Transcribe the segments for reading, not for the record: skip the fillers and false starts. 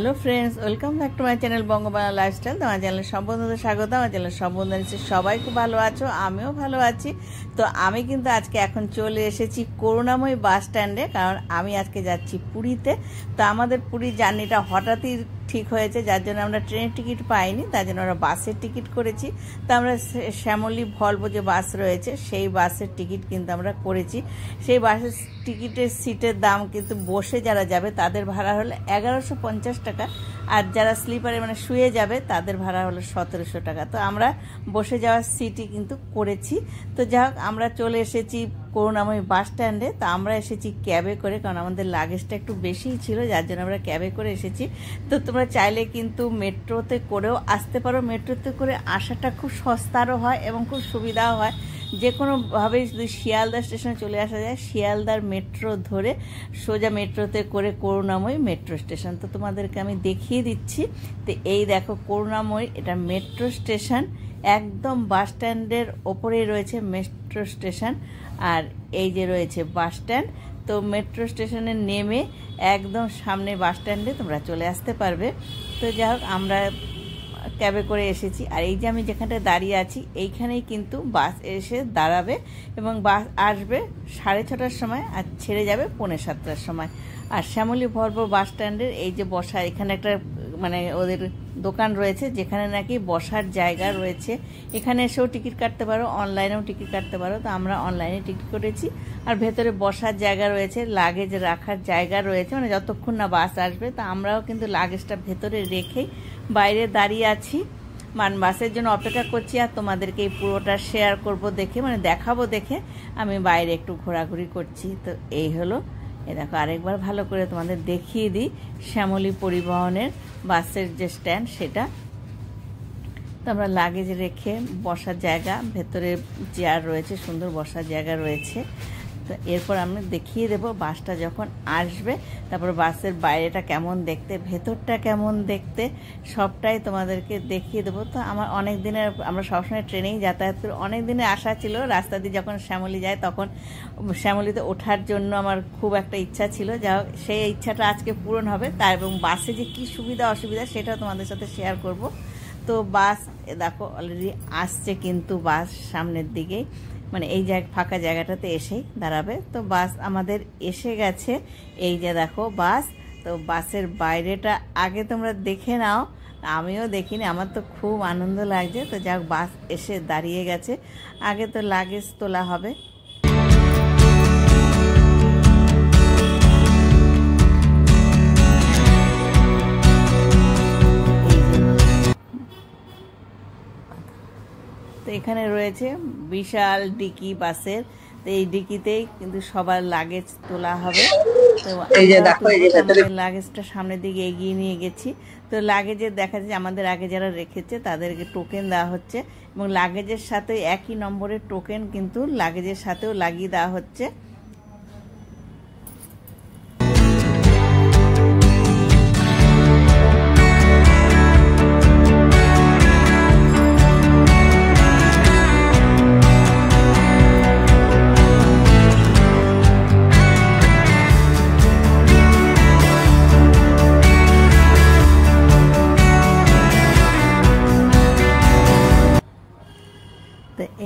Hello friends welcome back to my channel Bongbangla lifestyle. তোমার চ্যানেলে সব বন্ধুদের স্বাগত। আমার চ্যানেলে সব বন্ধুরা নিশ্চয়ই সবাই খুব ভালো আছো, আমিও ভালো আছি। তো আমি কিন্তু আজকে এখন চলে এসেছি করুণাময়ী বাস স্ট্যান্ডে, কারণ আমি আজকে যাচ্ছি পুরীতে। তো আমাদের পুরীর জার্নিটা হঠাৎই ঠিক হয়েছে, যার জন্য আমরা ট্রেনের টিকিট পাইনি, তার জন্য আমরা বাসের টিকিট করেছি। তো আমরা শ্যামলী ভলভো যে বাস রয়েছে সেই বাসের টিকিট কিন্তু আমরা করেছি। সেই বাসের টিকিটের সিটের দাম কিন্তু বসে যারা যাবে তাদের ভাড়া হলো 1150 টাকা, আর যারা স্লিপারে মানে শুয়ে যাবে তাদের ভাড়া হলো 1700 টাকা। তো আমরা বসে যাওয়ার সিটই কিন্তু করেছি। তো যাই হোক, আমরা চলে এসেছি করুণাময়ী বাস স্ট্যান্ডে। তো আমরা এসেছি ক্যাবে করে, কারণ আমাদের লাগেজটা একটু বেশিই ছিল, যার জন্য আমরা ক্যাবে করে এসেছি। তো তোমরা চাইলে কিন্তু মেট্রোতে করেও আসতে পারো। মেট্রোতে করে আসাটা খুব সস্তারও হয় এবং খুব সুবিধাও হয়। যে কোনোভাবেই যদি শিয়ালদা স্টেশনে চলে আসা যায়, শিয়ালদার মেট্রো ধরে সোজা মেট্রোতে করে করুণাময়ী মেট্রো স্টেশন। তো তোমাদেরকে আমি দেখিয়ে দিচ্ছি। তো এই দেখো করুণাময়ী, এটা মেট্রো স্টেশন, একদম বাস স্ট্যান্ডের ওপরেই রয়েছে মেট্রো স্টেশন। আর এই যে রয়েছে বাস স্ট্যান্ড। তো মেট্রো স্টেশনে নেমে একদম সামনে বাস স্ট্যান্ডে তোমরা চলে আসতে পারবে। তো যাই হোক, আমরা ক্যাবে করে এসেছি। আর এই যে আমি যেখানটায় দাঁড়িয়ে আছি এইখানেই কিন্তু বাস এসে দাঁড়াবে এবং বাস আসবে 6:30টার সময় আর ছেড়ে যাবে 6:45টার সময়। আর শ্যামলী ভলভো বাস স্ট্যান্ডের এই যে বসা, এখানে একটা মানে ওদের দোকান রয়েছে যেখানে নাকি বসার জায়গা রয়েছে। এখানে এসেও টিকিট কাটতে পারো, অনলাইনেও টিকিট কাটতে পারো। তো আমরা অনলাইনে টিকিট করেছি। আর ভেতরে বসার জায়গা রয়েছে, লাগেজ রাখার জায়গা রয়েছে, মানে যতক্ষণ না বাস আসবে। তো আমরাও কিন্তু লাগেজটা ভেতরে রেখেই বাইরে দাঁড়িয়ে আছি, মানে বাসের জন্য অপেক্ষা করছি। আর তোমাদেরকে এই পুরোটা শেয়ার করব দেখে, মানে দেখাবো দেখে আমি বাইরে একটু ঘোরাঘুরি করছি। তো এই হলো, এ দেখো আরেকবার ভালো করে তোমাদের দেখিয়ে দিই শ্যামলী পরিবহনের বাসের যে স্ট্যান্ড সেটা। তো আমরা লাগেজ রেখে বসার জায়গা, ভেতরে চেয়ার রয়েছে, সুন্দর বসার জায়গা রয়েছে। তো এরপর আমরা দেখিয়ে দেবো বাসটা যখন আসবে, তারপর বাসের বাইরেটা কেমন দেখতে, ভেতরটা কেমন দেখতে, সবটাই তোমাদেরকে দেখিয়ে দেবো। তো আমার অনেক দিনের, আমরা সবসময় ট্রেনেই যাতায়াত করি, অনেক দিনের আশা ছিল রাস্তা দিয়ে যখন শ্যামলী যায় তখন শ্যামলীতে ওঠার জন্য আমার খুব একটা ইচ্ছা ছিল। যা হোক, সেই ইচ্ছাটা আজকে পূরণ হবে। তার এবং বাসে যে কী সুবিধা অসুবিধা সেটাও তোমাদের সাথে শেয়ার করব। তো বাস দেখো অলরেডি আসছে, কিন্তু বাস সামনের দিকেই, মানে এই ফাঁকা জায়গাটাতে এসেই দাঁড়াবে। তো বাস আমাদের এসে গেছে, এই যে দেখো বাস। তো বাসের বাইরেটা আগে তোমরা দেখে নাও, আমিও দেখিনি, আমার তো খুব আনন্দ লাগছে। তো যাক, বাস এসে দাঁড়িয়ে গেছে। আগে তো লাগেজ তোলা হবে। তো এখানে রয়েছে বিশাল ডিকি বাসের। তো এই ডিকিতেই কিন্তু সবার লাগেজ তোলা হবে। তো আমাদের লাগেজটা সামনের দিকে এগিয়ে নিয়ে গেছি। তো লাগেজের দেখা যাচ্ছে আমাদের আগে যারা রেখেছে তাদেরকে টোকেন দেওয়া হচ্ছে, এবং লাগেজের সাথে একই নম্বরের টোকেন কিন্তু লাগেজের সাথেও লাগিয়ে দেওয়া হচ্ছে।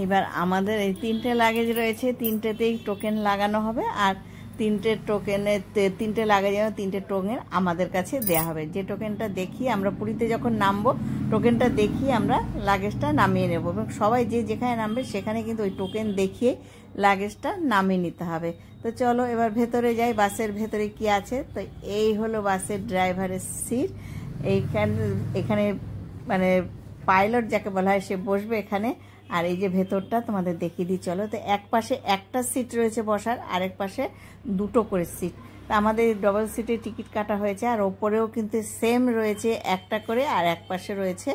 এবার আমাদের এই 3টে লাগেজ রয়েছে, 3টেতেই টোকেন লাগানো হবে। আর 3টে লাগেজ 3টে টোকেন আমাদের কাছে দেয়া হবে। যে টোকেনটা দেখিয়ে আমরা পুরীতে যখন নামবো, টোকেনটা দেখিয়ে আমরা লাগেজটা নামিয়ে নেব, এবং সবাই যে যেখানে নামবে সেখানে কিন্তু ওই টোকেন দেখিয়ে লাগেজটা নামিয়ে নিতে হবে। তো চলো এবার ভেতরে যাই, বাসের ভেতরে কি আছে। তো এই হলো বাসের ড্রাইভারের সিট। এখানে মানে পাইলট যাকে বলা হয় সে বসবে এখানে। আর এই যে ভেতরটা তোমাদের দেখিয়ে দিই চলো। তো এক পাশে একটা সিট রয়েছে বসার, আরেক পাশে 2টো করে সিট। তো আমাদের ডবল সিটে টিকিট কাটা হয়েছে। আর ওপরেও কিন্তু সেম রয়েছে একটা করে, আর এক পাশে রয়েছে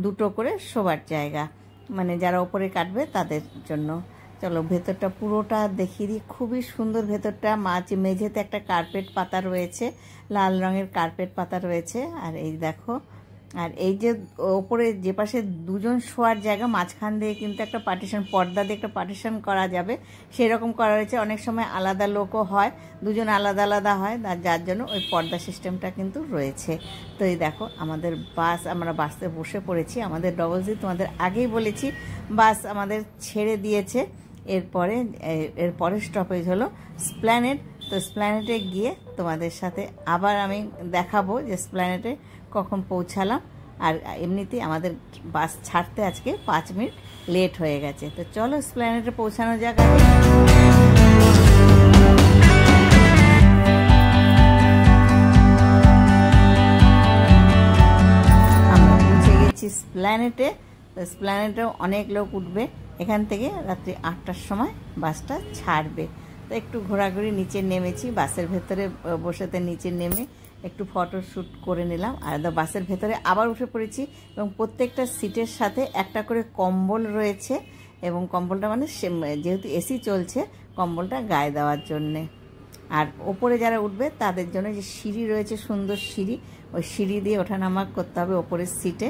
2টো করে শোবার জায়গা, মানে যারা ওপরে কাটবে তাদের জন্য। চলো ভেতরটা পুরোটা দেখিয়ে দিই, খুবই সুন্দর ভেতরটা। মেঝেতে একটা কার্পেট পাতা রয়েছে, লাল রঙের কার্পেট পাতা রয়েছে। আর এই দেখো আর এই যে ওপরে যে পাশে দুজন শোয়ার জায়গা, মাঝখান দিয়ে কিন্তু একটা পার্টিশন, পর্দা দিয়ে একটা পার্টিশন করা যাবে, সেরকম করা রয়েছে। অনেক সময় আলাদা লোকও হয়, দুজন আলাদা আলাদা হয়, যার জন্য ওই পর্দা সিস্টেমটা কিন্তু রয়েছে। তো এই দেখো আমাদের বাস, আমরা বাসে বসে পড়েছি। আমাদের ডবল সি, তোমাদের আগেই বলেছি, বাস আমাদের ছেড়ে দিয়েছে। এরপরে স্টপেজ হলো এসপ্ল্যানেড। তো এসপ্ল্যানেডে গিয়ে তোমাদের সাথে আবার আমি দেখাবো যে এসপ্ল্যানেডে কখন পৌঁছালাম। আর এমনিতেই আমাদের বাস ছাড়তে আজকে 5 মিনিট লেট হয়ে গেছে। তো চলো এসপ্ল্যানেডে পৌঁছানো যাক। আমরা পৌঁছে গেছি এসপ্ল্যানেডে। তো এসপ্ল্যানেডেও অনেক লোক উঠবে। এখান থেকে রাত্রি 8টার সময় বাসটা ছাড়বে। তো একটু ঘোরাঘুরি, নিচে নেমেছি, বাসের ভেতরে বসেতে নিচে নেমে একটু ফটোশ্যুট করে নিলাম। আর বাসের ভেতরে আবার উঠে পড়েছি এবং প্রত্যেকটা সিটের সাথে একটা করে কম্বল রয়েছে এবং কম্বলটা মানে যেহেতু এসি চলছে, কম্বলটা গায়ে দেওয়ার জন্যে। আর ওপরে যারা উঠবে তাদের জন্য যে সিঁড়ি রয়েছে, সুন্দর সিঁড়ি, ওই সিঁড়ি দিয়ে ওঠানামা করতে হবে ওপরের সিটে।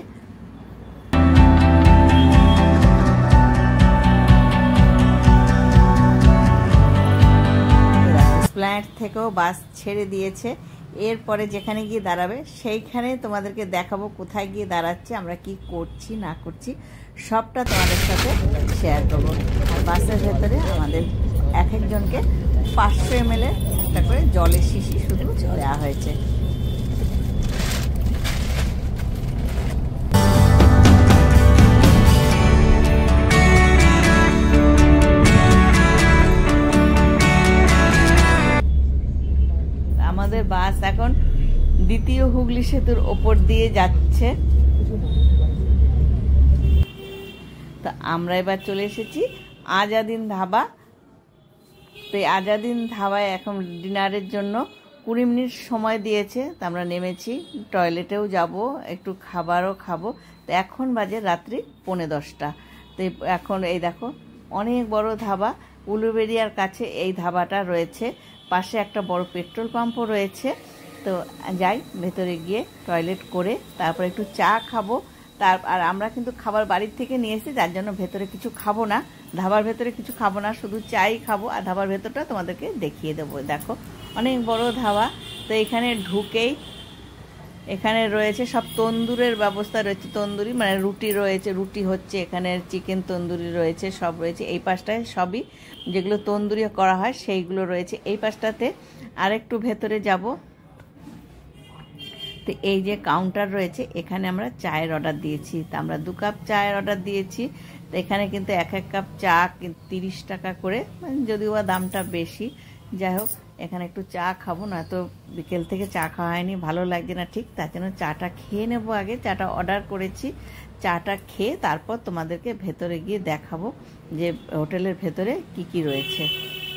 এসপ্ল্যানেড থেকেও বাস ছেড়ে দিয়েছে। এরপরে যেখানে গিয়ে দাঁড়াবে সেইখানে তোমাদেরকে দেখাবো কোথায় গিয়ে দাঁড়াচ্ছে, আমরা কি করছি না করছি সবটা তোমাদের সাথে শেয়ার করবো। আর বাসের ভেতরে আমাদের এক একজনকে 500 ml একটা করে জলের শিশি শুধু দেওয়া হয়েছে। আমাদের বাস এখন দ্বিতীয় হুগলি সেতুর ওপর দিয়ে যাচ্ছে। তো আমরা এবার চলে এসেছি আজাদিন ধাবা। তো এই আজাদিন ধাবায় এখন ডিনারের জন্য 20 মিনিট সময় দিয়েছে। তো আমরা নেমেছি, টয়লেটেও যাব, একটু খাবারও খাবো। তো এখন বাজে রাত্রি 10:45। তো এখন এই দেখো অনেক বড় ধাবা, উলুবেড়িয়ার কাছে এই ধাবাটা রয়েছে। পাশে একটা বড় পেট্রোল পাম্পও রয়েছে। তো যাই ভেতরে গিয়ে টয়লেট করে তারপর একটু চা খাবো। আর আমরা কিন্তু খাবার বাড়ির থেকে নিয়ে এসেছি, যার জন্য ভেতরে কিছু খাবো না, ধাবার ভেতরে কিছু খাবো না, শুধু চাই খাবো। আর ধাবার ভেতরটা তোমাদেরকে দেখিয়ে দেবো। দেখো অনেক বড় ধাবা। তো এখানে ঢুকেই এখানে রয়েছে সব তন্দুরের ব্যবস্থা রয়েছে। তন্দুরি মানে রুটি রয়েছে, রুটি হচ্ছে, এখানে চিকেন তন্দুরি রয়েছে, সব রয়েছে। এই পাশটায় সবই যেগুলো তন্দুরি করা হয় সেইগুলো রয়েছে। এই পাশটাতে আরেকটু ভেতরে যাব। তো এই যে কাউন্টার রয়েছে, এখানে আমরা চায়ের অর্ডার দিয়েছি। তো আমরা 2 কাপ চায়ের অর্ডার দিয়েছি। তো এখানে কিন্তু এক কাপ চা 30 টাকা করে, যদিও বা দামটা বেশি। যাই হোক, এখানে একটু চা খাবো, না তো বিকেল থেকে চা খাওয়া হয়নি, ভালো লাগছে না ঠিক, তার জন্য চাটা খেয়ে নেবো আগে। চাটা অর্ডার করেছি, চাটা খেয়ে তারপর তোমাদেরকে ভেতরে গিয়ে দেখাবো যে হোটেলের ভেতরে কি কি রয়েছে,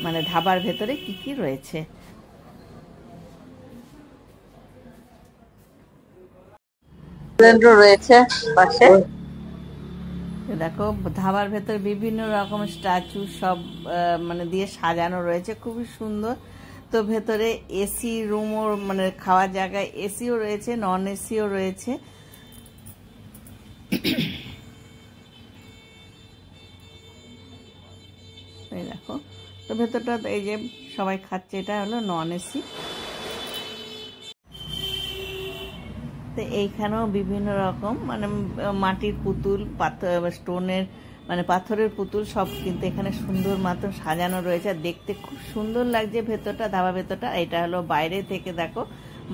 মানে ধাবার ভেতরে কি কি রয়েছে। রয়েছে পাশে, দেখো ধাবার ভেতরে বিভিন্ন রকম স্ট্যাচু সব মানে দিয়ে সাজানো রয়েছে, খুবই সুন্দর। তো ভেতরে এসি রুমও, মানে খাওয়ার জায়গায় এসিও রয়েছে, নন এসিও রয়েছে। এই দেখো, তো ভেতরটা এই যে সবাই খাচ্ছে, এটা হলো নন এসি। তো এইখানেও বিভিন্ন রকম মানে মাটির পুতুল, পাথর, স্টোনের মানে পাথরের পুতুল সব কিন্তু এখানে সুন্দর মতো সাজানো রয়েছে। আর দেখতে খুব সুন্দর লাগছে ভেতরটা, ধাবা ভেতরটা। এটা হলো বাইরে থেকে, দেখো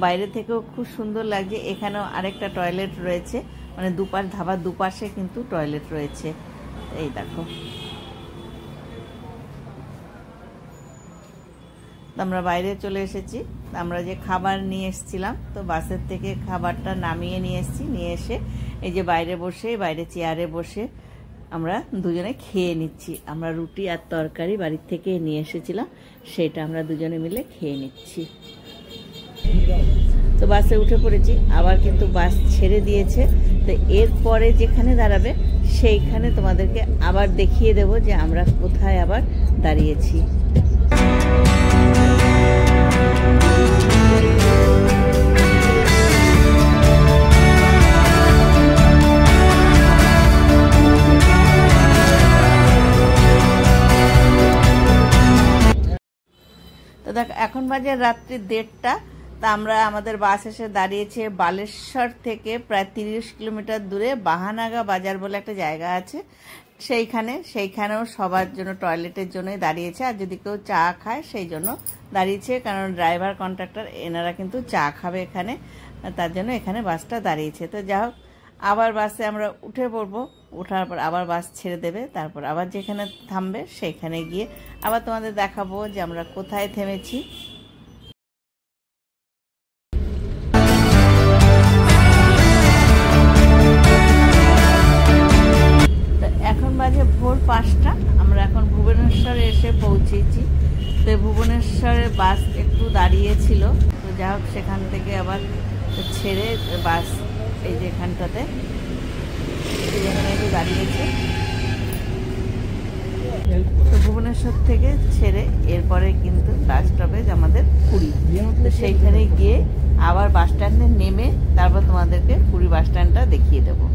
বাইরে থেকেও খুব সুন্দর লাগছে। এখানেও আরেকটা টয়লেট রয়েছে, মানে ধাবার দুপাশে কিন্তু টয়লেট রয়েছে। এই দেখো, আমরা বাইরে চলে এসেছি। আমরা যে খাবার নিয়ে এসেছিলাম, তো বাসের থেকে খাবারটা নামিয়ে নিয়ে এসেছি। নিয়ে এসে এই যে বাইরে বসে, বাইরে চেয়ারে বসে আমরা দুজনে খেয়ে নিচ্ছি। আমরা রুটি আর তরকারি বাড়ির থেকে নিয়ে এসেছিলাম, সেটা আমরা দুজনে মিলে খেয়ে নিচ্ছি। তো বাসে উঠে পড়েছি, আবার কিন্তু বাস ছেড়ে দিয়েছে। তো এরপরে যেখানে দাঁড়াবে সেইখানে তোমাদেরকে আবার দেখিয়ে দেব যে আমরা কোথায় আবার দাঁড়িয়েছি। এখন বাজে রাত্রি 1:30। তা আমরা আমাদের বাস এসে দাঁড়িয়েছে বালেশ্বর থেকে প্রায় 30 কিলোমিটার দূরে বাহানাগা বাজার বলে একটা জায়গা আছে, সেইখানেও সবার জন্য টয়লেটের জন্যই দাঁড়িয়েছে। আর যদি কেউ চা খায় সেই জন্য দাঁড়িয়েছে, কারণ ড্রাইভার কন্ট্রাক্টর এনারা কিন্তু চা খাবে এখানে, তার জন্য এখানে বাসটা দাঁড়িয়েছে। তো যা হোক, আবার বাসে আমরা উঠে পড়বো, ওঠার পর আবার বাস ছেড়ে দেবে, তারপর আবার যেখানে থামবে সেইখানে গিয়ে আবার তোমাদের দেখাবো যে আমরা কোথায় থেমেছি। এখন বাজে ভোর 5টা, আমরা এখন ভুবনেশ্বরে এসে পৌঁছেছি। তো ভুবনেশ্বরের বাস একটু দাঁড়িয়েছিল, তো যা হোক সেখান থেকে আবার ছেড়ে বাস এই যে এখানটাতে যেখানে একটু দাঁড়িয়েছে, তো ভুবনেশ্বর থেকে ছেড়ে এরপরে কিন্তু বাস স্টপেজ আমাদের পুরী। তো সেইখানে গিয়ে আবার বাস স্ট্যান্ডে নেমে তারপর তোমাদেরকে পুরী বাস স্ট্যান্ডটা দেখিয়ে দেবো।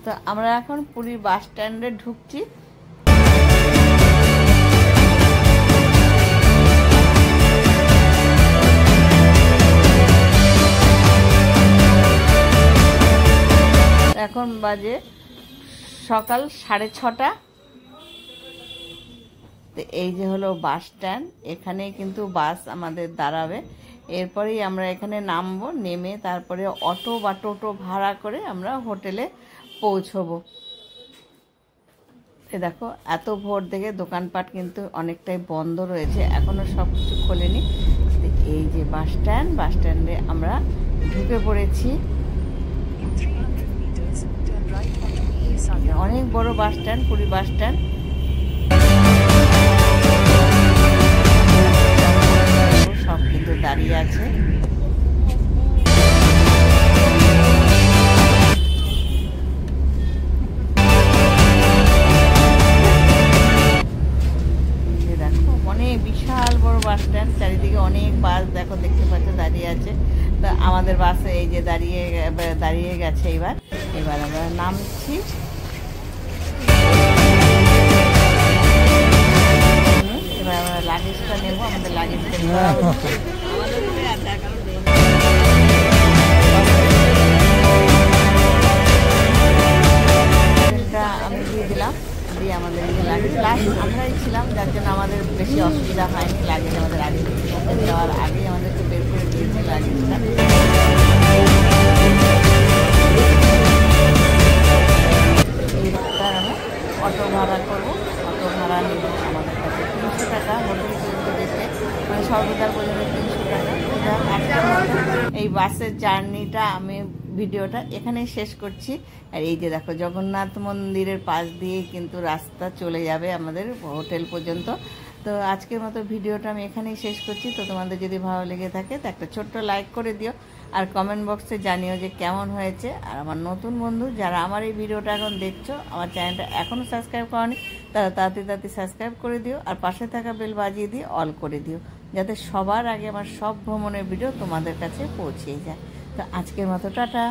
তো আমরা এখন পুরী বাস স্ট্যান্ডে ঢুকছি। এখন বাজে সকাল 6:30। তো এই যে হলো বাস স্ট্যান্ড, এখানে কিন্তু বাস আমাদের দাঁড়াবে, এরপরেই আমরা এখানে নামবো, নেমে তারপরে অটো বা টোটো ভাড়া করে আমরা হোটেলে পৌঁছবো। দেখো এত ভোর থেকে দোকানপাট কিন্তু অনেকটাই বন্ধ রয়েছে, এখনো সব কিছু খোলেনি। এই যে বাস স্ট্যান্ডে আমরা ঢুকে পড়েছি। অনেক বড় bus stand, Puri bus stand. সব কিন্তু দাঁড়িয়ে আছে। বিশাল বড় বাস স্ট্যান্ড, চারিদিকে অনেক বাস দেখো দেখতে পাচ্ছ দাঁড়িয়ে আছে। তো আমাদের বাসে এই যে দাঁড়িয়ে গেছে। এবার আমরা নামছি। এবার আমরা লাগেজটা নেবো, আমাদের লাগেজটা আমি দিয়ে দিলাম, দিয়ে আমাদের লাগেজ আমরাই ছিলাম, যার জন্য আমাদের বেশি অসুবিধা হয়নি। লাগেজ আমাদের আগে যাওয়ার আগেই আমাদেরকে বের করে দিয়েছে লাগেজটা। এইবার আমরা অটো ভাড়া করবো, অটো ভাড়া নেব আমাদের কাছে 300 টাকা হোটেল পর্যন্ত যেতে, মানে সর্বদার পর্যন্ত 300 টাকা। আজকের এই বাসের জার্নিটা আমি ভিডিওটা এখানেই শেষ করছি। আর এই যে দেখো জগন্নাথ মন্দিরের পাশ দিয়ে কিন্তু রাস্তা চলে যাবে আমাদের হোটেল পর্যন্ত। তো আজকের মতো ভিডিওটা আমি এখানেই শেষ করছি। তো তোমাদের যদি ভালো লেগে থাকে তো একটা ছোট্ট লাইক করে দিও, আর কমেন্ট বক্সে জানিও যে কেমন হয়েছে। আর আমার নতুন বন্ধু যারা আমার এই ভিডিওটা এখন দেখছো, আমার চ্যানেলটা এখনও সাবস্ক্রাইব করনি, তারা তাড়াতাড়ি সাবস্ক্রাইব করে দিও, আর পাশে থাকা বেল বাজিয়ে দিয়ে অল করে দিও, যাতে সবার আগে আমার সব ভ্রমণের ভিডিও তোমাদের কাছে পৌঁছে যায়। তো আজকের মতো টাটা।